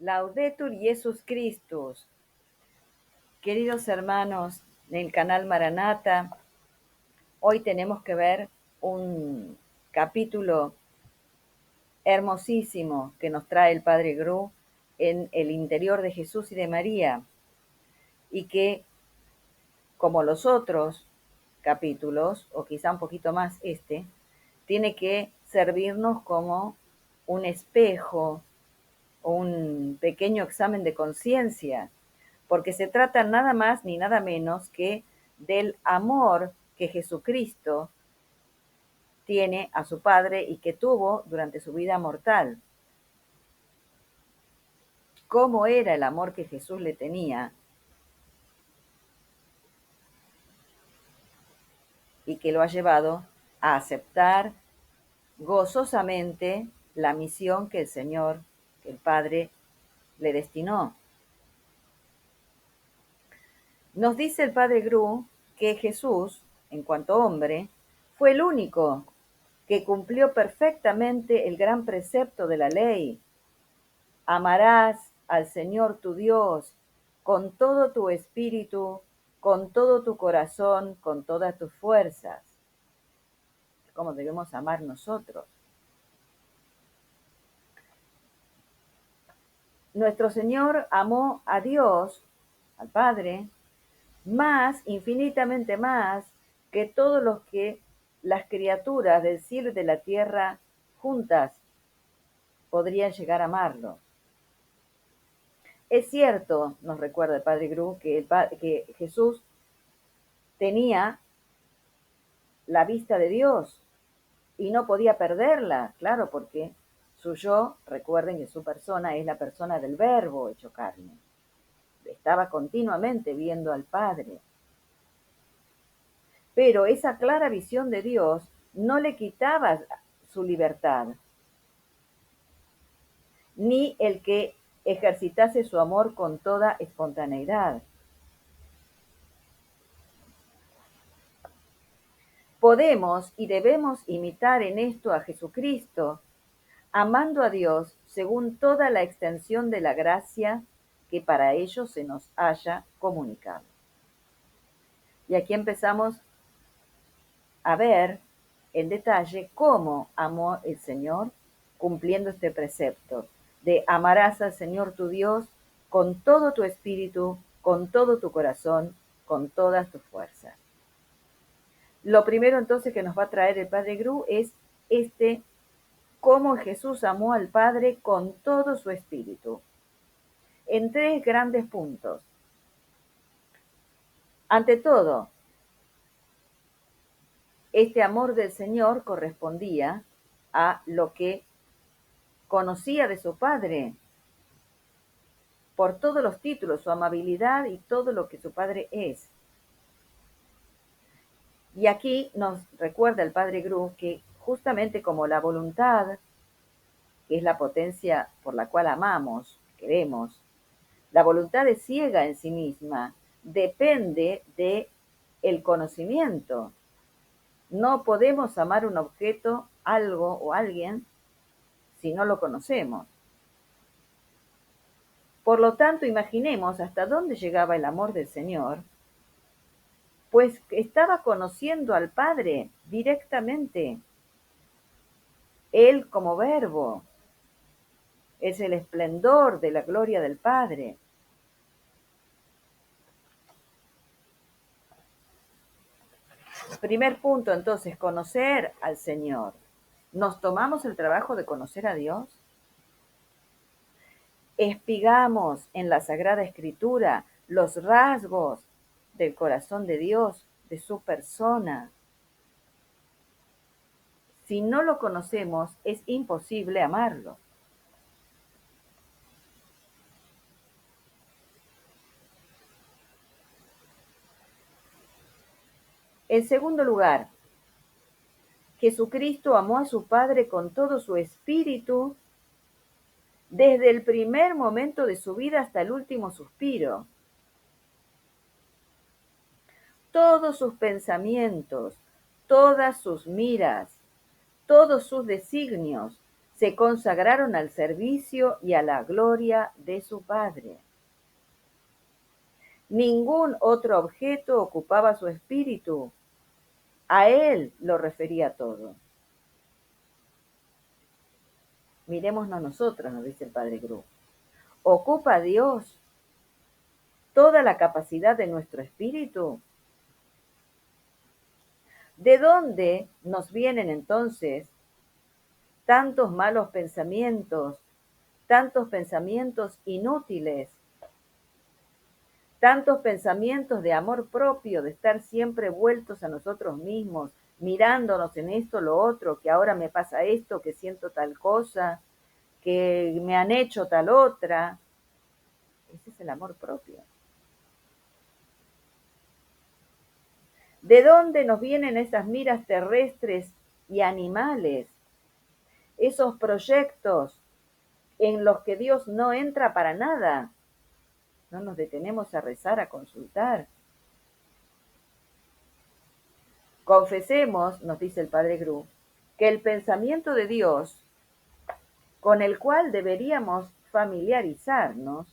Laudetur Jesus Christus. Queridos hermanos del canal Maranata, hoy tenemos que ver un capítulo hermosísimo que nos trae el Padre Gru en el interior de Jesús y de María, y que, como los otros capítulos, o quizá un poquito más tiene que servirnos como un espejo o un pequeño examen de conciencia, porque se trata nada más ni nada menos que del amor que Jesucristo tiene a su Padre y que tuvo durante su vida mortal. ¿Cómo era el amor que Jesús le tenía? Y que lo ha llevado a aceptar gozosamente la misión que el Señor, que el Padre, le destinó. Nos dice el Padre Gru que Jesús, en cuanto hombre, fue el único que cumplió perfectamente el gran precepto de la ley. Amarás al Señor tu Dios con todo tu espíritu, con todo tu corazón, con todas tus fuerzas. ¿Cómo debemos amar nosotros? Nuestro Señor amó a Dios, al Padre, más, infinitamente más, que todos los que las criaturas del cielo y de la tierra juntas podrían llegar a amarlo. Es cierto, nos recuerda el Padre Gru, que Jesús tenía la vista de Dios y no podía perderla, claro, porque su yo, recuerden que su persona es la persona del Verbo hecho carne. Estaba continuamente viendo al Padre. Pero esa clara visión de Dios no le quitaba su libertad, ni el que ejercitase su amor con toda espontaneidad. Podemos y debemos imitar en esto a Jesucristo, amando a Dios según toda la extensión de la gracia que para ello se nos haya comunicado. Y aquí empezamos a ver en detalle cómo amó el Señor cumpliendo este precepto de amarás al Señor tu Dios con todo tu espíritu, con todo tu corazón, con todas tus fuerzas. Lo primero entonces que nos va a traer el Padre Gru es cómo Jesús amó al Padre con todo su espíritu, en tres grandes puntos. Ante todo, este amor del Señor correspondía a lo que conocía de su Padre, por todos los títulos, su amabilidad y todo lo que su Padre es. Y aquí nos recuerda el Padre Gru que justamente como la voluntad, que es la potencia por la cual amamos, queremos, la voluntad es ciega en sí misma, depende de el conocimiento. No podemos amar un objeto, algo o alguien si no lo conocemos. Por lo tanto, imaginemos hasta dónde llegaba el amor del Señor, pues estaba conociendo al Padre directamente. Él como verbo es el esplendor de la gloria del Padre. Primer punto, entonces, conocer al Señor. ¿Nos tomamos el trabajo de conocer a Dios? ¿Espigamos en la Sagrada Escritura los rasgos del corazón de Dios, de su persona? Si no lo conocemos, es imposible amarlo. En segundo lugar, Jesucristo amó a su Padre con todo su espíritu desde el primer momento de su vida hasta el último suspiro. Todos sus pensamientos, todas sus miras, todos sus designios se consagraron al servicio y a la gloria de su Padre. Ningún otro objeto ocupaba su espíritu. A él lo refería todo. Mirémonos nosotros, nos dice el Padre Gru. ¿Ocupa Dios toda la capacidad de nuestro espíritu? ¿De dónde nos vienen entonces tantos malos pensamientos, tantos pensamientos inútiles, tantos pensamientos de amor propio, de estar siempre vueltos a nosotros mismos, mirándonos en esto, lo otro, que ahora me pasa esto, que siento tal cosa, que me han hecho tal otra? Ese es el amor propio. ¿De dónde nos vienen esas miras terrestres y animales? Esos proyectos en los que Dios no entra para nada. No nos detenemos a rezar, a consultar. Confesemos, nos dice el Padre Gru, que el pensamiento de Dios, con el cual deberíamos familiarizarnos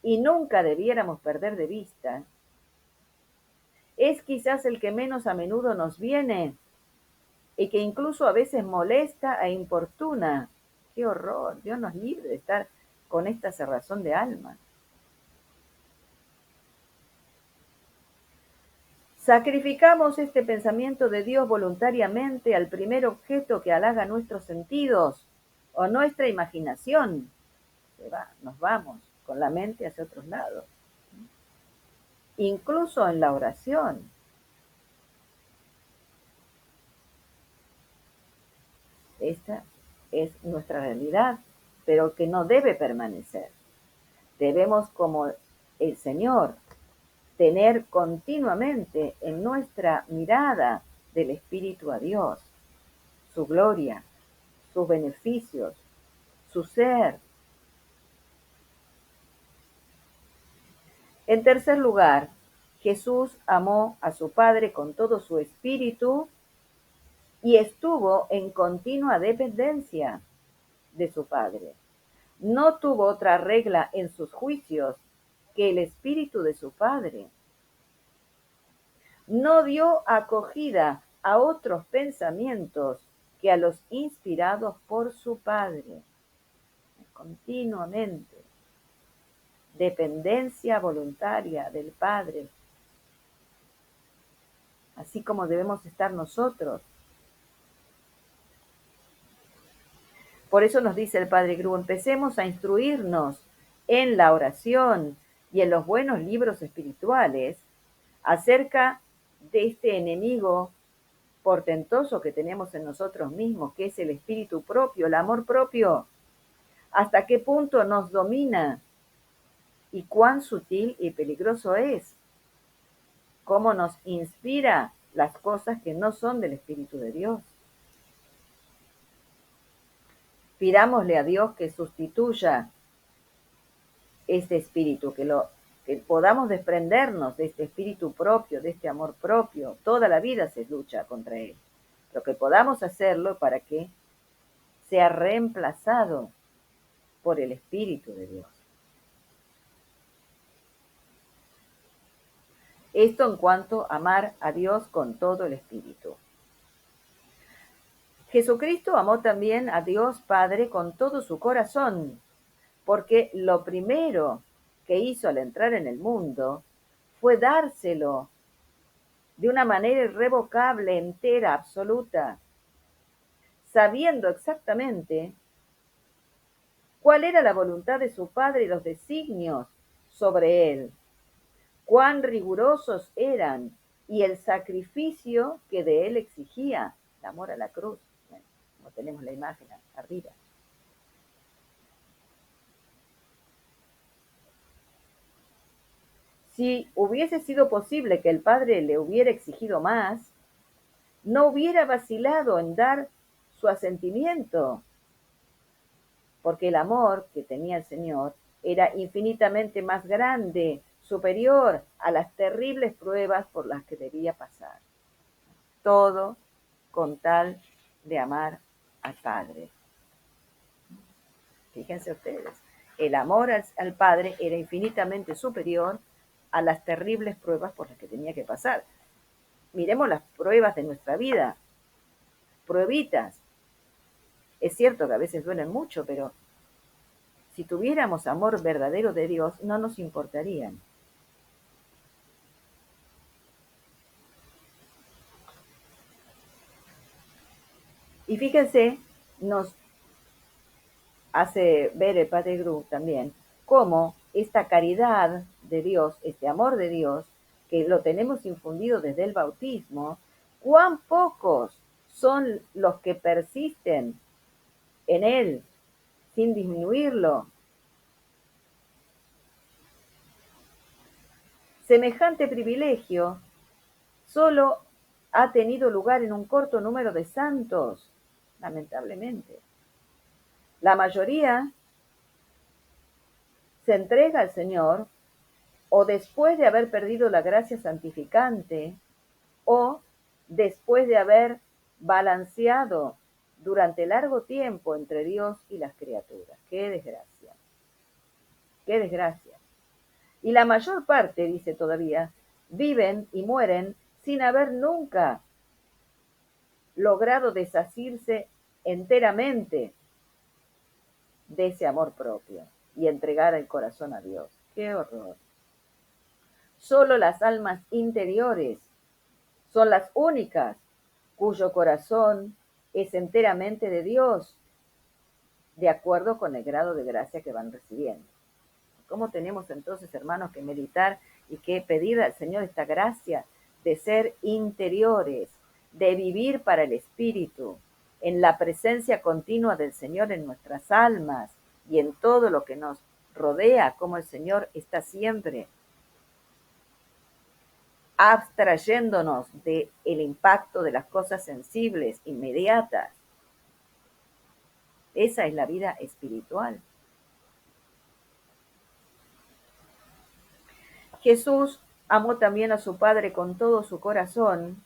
y nunca debiéramos perder de vista, es quizás el que menos a menudo nos viene y que incluso a veces molesta e importuna. ¡Qué horror! Dios nos libre de estar con esta cerrazón de alma. Sacrificamos este pensamiento de Dios voluntariamente al primer objeto que halaga nuestros sentidos o nuestra imaginación. Nos vamos con la mente hacia otros lados. Incluso en la oración. Esta es nuestra realidad, pero que no debe permanecer. Debemos, como el Señor, tener continuamente en nuestra mirada del Espíritu a Dios, su gloria, sus beneficios, su ser. En tercer lugar, Jesús amó a su Padre con todo su espíritu y estuvo en continua dependencia de su Padre. No tuvo otra regla en sus juicios que el espíritu de su Padre. No dio acogida a otros pensamientos que a los inspirados por su Padre. Continuamente. Dependencia voluntaria del Padre. Así como debemos estar nosotros. Por eso nos dice el Padre Gru, empecemos a instruirnos en la oración y en los buenos libros espirituales acerca de este enemigo portentoso que tenemos en nosotros mismos, que es el espíritu propio, el amor propio. ¿Hasta qué punto nos domina? ¿Y cuán sutil y peligroso es? ¿Cómo nos inspira las cosas que no son del Espíritu de Dios? Pidámosle a Dios que sustituya este espíritu, que podamos desprendernos de este espíritu propio, de este amor propio. Toda la vida se lucha contra él, pero que podamos hacerlo para que sea reemplazado por el Espíritu de Dios. Esto en cuanto a amar a Dios con todo el espíritu. Jesucristo amó también a Dios Padre con todo su corazón, porque lo primero que hizo al entrar en el mundo fue dárselo de una manera irrevocable, entera, absoluta, sabiendo exactamente cuál era la voluntad de su Padre y los designios sobre él, cuán rigurosos eran y el sacrificio que de él exigía, el amor a la cruz, como tenemos la imagen arriba. Si hubiese sido posible que el Padre le hubiera exigido más, no hubiera vacilado en dar su asentimiento, porque el amor que tenía el Señor era infinitamente más grande, superior a las terribles pruebas por las que debía pasar. Todo con tal de amar al Padre. Fíjense ustedes, el amor al Padre era infinitamente superior a las terribles pruebas por las que tenía que pasar. Miremos las pruebas de nuestra vida, pruebitas. Es cierto que a veces duelen mucho, pero si tuviéramos amor verdadero de Dios, no nos importarían. Y fíjense, nos hace ver el Padre Gru también cómo esta caridad de Dios, este amor de Dios, que lo tenemos infundido desde el bautismo, cuán pocos son los que persisten en él sin disminuirlo. Semejante privilegio solo ha tenido lugar en un corto número de santos, lamentablemente. La mayoría se entrega al Señor o después de haber perdido la gracia santificante o después de haber balanceado durante largo tiempo entre Dios y las criaturas. ¡Qué desgracia! ¡Qué desgracia! Y la mayor parte, dice todavía, viven y mueren sin haber nunca logrado desasirse enteramente de ese amor propio y entregar el corazón a Dios. ¡Qué horror! Solo las almas interiores son las únicas cuyo corazón es enteramente de Dios, de acuerdo con el grado de gracia que van recibiendo. ¿Cómo tenemos entonces, hermanos, que meditar y que pedir al Señor esta gracia de ser interiores, de vivir para el Espíritu, en la presencia continua del Señor en nuestras almas y en todo lo que nos rodea, como el Señor está siempre abstrayéndonos del impacto de las cosas sensibles, inmediatas? Esa es la vida espiritual. Jesús amó también a su Padre con todo su corazón,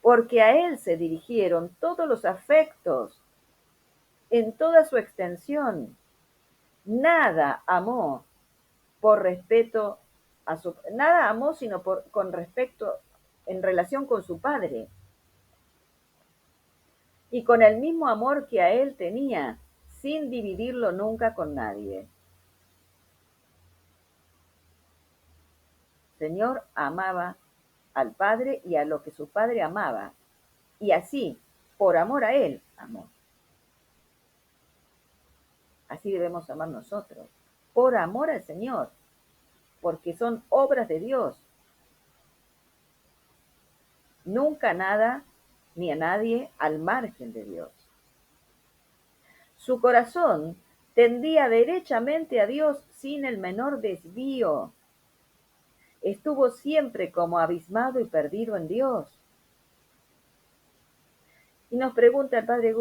porque a Él se dirigieron todos los afectos en toda su extensión. Nada amó por respeto a su, nada amó sino con respecto en relación con su Padre y con el mismo amor que a Él tenía, sin dividirlo nunca con nadie. El Señor amaba al Padre y a lo que su Padre amaba, y así, por amor a Él, amó. Así debemos amar nosotros, por amor al Señor, porque son obras de Dios. Nunca nada ni a nadie al margen de Dios. Su corazón tendía derechamente a Dios sin el menor desvío. Estuvo siempre como abismado y perdido en Dios. Y nos pregunta el Padre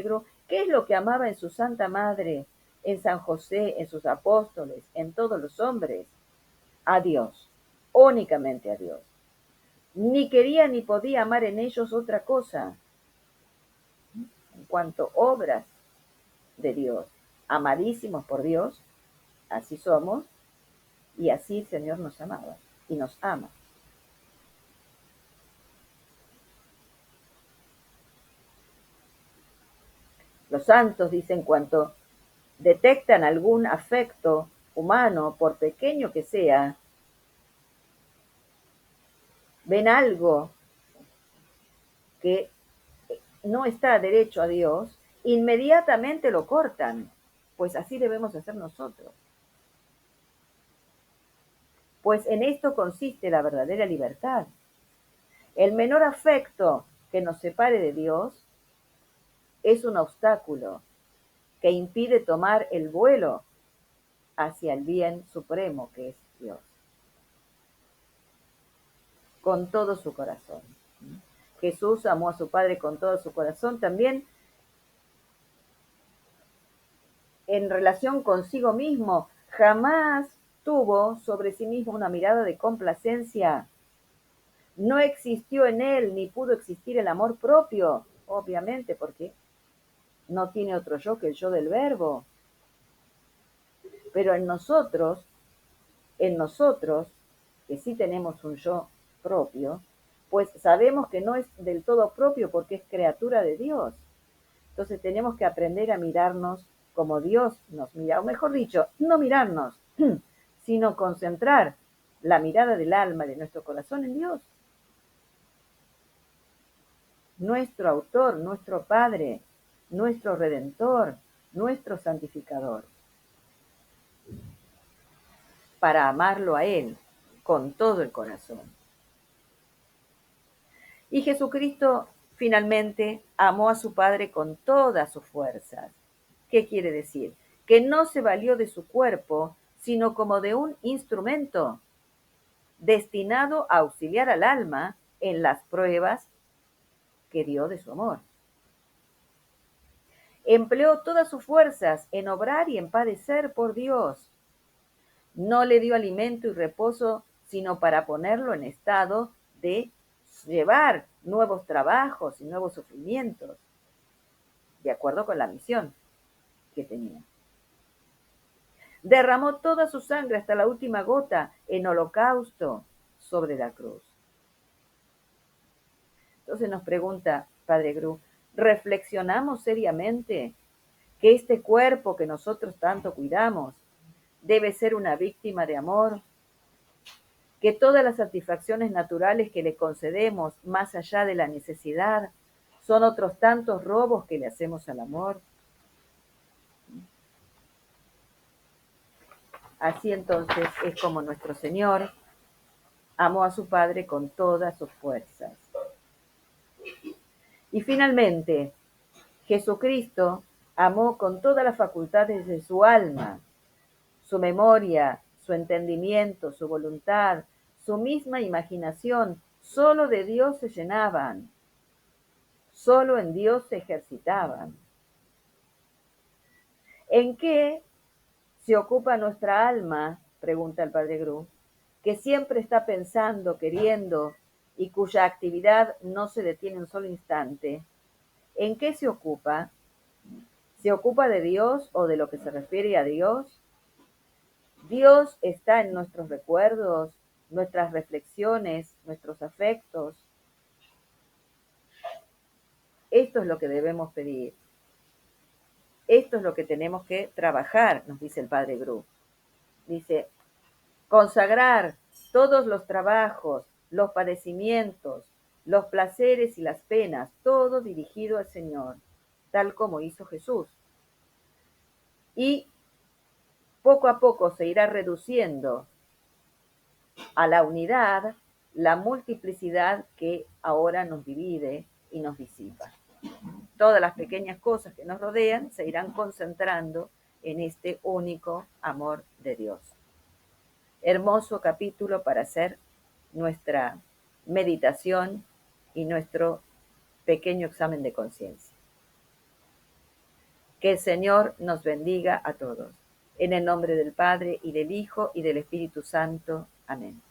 Gru, ¿qué es lo que amaba en su Santa Madre, en San José, en sus apóstoles, en todos los hombres? A Dios, únicamente a Dios. Ni quería ni podía amar en ellos otra cosa. En cuanto obras de Dios, amadísimos por Dios, así somos, y así el Señor nos amaba y nos ama. Los santos dicen cuanto detectan algún afecto humano, por pequeño que sea, ven algo que no está derecho a Dios, inmediatamente lo cortan, pues así debemos hacer nosotros. Pues en esto consiste la verdadera libertad. El menor afecto que nos separe de Dios es un obstáculo que impide tomar el vuelo hacia el bien supremo que es Dios, con todo su corazón. Jesús amó a su Padre con todo su corazón también en relación consigo mismo. Jamás tuvo sobre sí mismo una mirada de complacencia. No existió en él ni pudo existir el amor propio, obviamente, porque no tiene otro yo que el yo del Verbo. Pero en nosotros, que sí tenemos un yo propio, pues sabemos que no es del todo propio porque es criatura de Dios. Entonces tenemos que aprender a mirarnos como Dios nos mira, o mejor dicho, no mirarnos, sino concentrar la mirada del alma, de nuestro corazón en Dios, nuestro autor, nuestro Padre, nuestro Redentor, nuestro santificador, para amarlo a Él con todo el corazón. Y Jesucristo finalmente amó a su Padre con todas sus fuerzas. ¿Qué quiere decir? Que no se valió de su cuerpo, sino como de un instrumento destinado a auxiliar al alma en las pruebas que dio de su amor. Empleó todas sus fuerzas en obrar y en padecer por Dios. No le dio alimento y reposo, sino para ponerlo en estado de llevar nuevos trabajos y nuevos sufrimientos, de acuerdo con la misión que tenía. Derramó toda su sangre hasta la última gota en holocausto sobre la cruz. Entonces nos pregunta Padre Gru, ¿reflexionamos seriamente que este cuerpo que nosotros tanto cuidamos debe ser una víctima de amor? Que todas las satisfacciones naturales que le concedemos más allá de la necesidad son otros tantos robos que le hacemos al amor. Así entonces es como nuestro Señor amó a su Padre con todas sus fuerzas. Y finalmente, Jesucristo amó con todas las facultades de su alma, su memoria, su entendimiento, su voluntad, su misma imaginación, solo de Dios se llenaban, solo en Dios se ejercitaban. ¿En qué se ocupa nuestra alma? Pregunta el Padre Gru, que siempre está pensando, queriendo y cuya actividad no se detiene un solo instante. ¿En qué se ocupa? ¿Se ocupa de Dios o de lo que se refiere a Dios? Dios está en nuestros recuerdos, nuestras reflexiones, nuestros afectos. Esto es lo que debemos pedir. Esto es lo que tenemos que trabajar, nos dice el Padre Gru. Dice, consagrar todos los trabajos, los padecimientos, los placeres y las penas, todo dirigido al Señor, tal como hizo Jesús. Y poco a poco se irá reduciendo a la unidad la multiplicidad que ahora nos divide y nos disipa. Todas las pequeñas cosas que nos rodean se irán concentrando en este único amor de Dios. Hermoso capítulo para hacer nuestra meditación y nuestro pequeño examen de conciencia. Que el Señor nos bendiga a todos. En el nombre del Padre, y del Hijo, y del Espíritu Santo. Amén.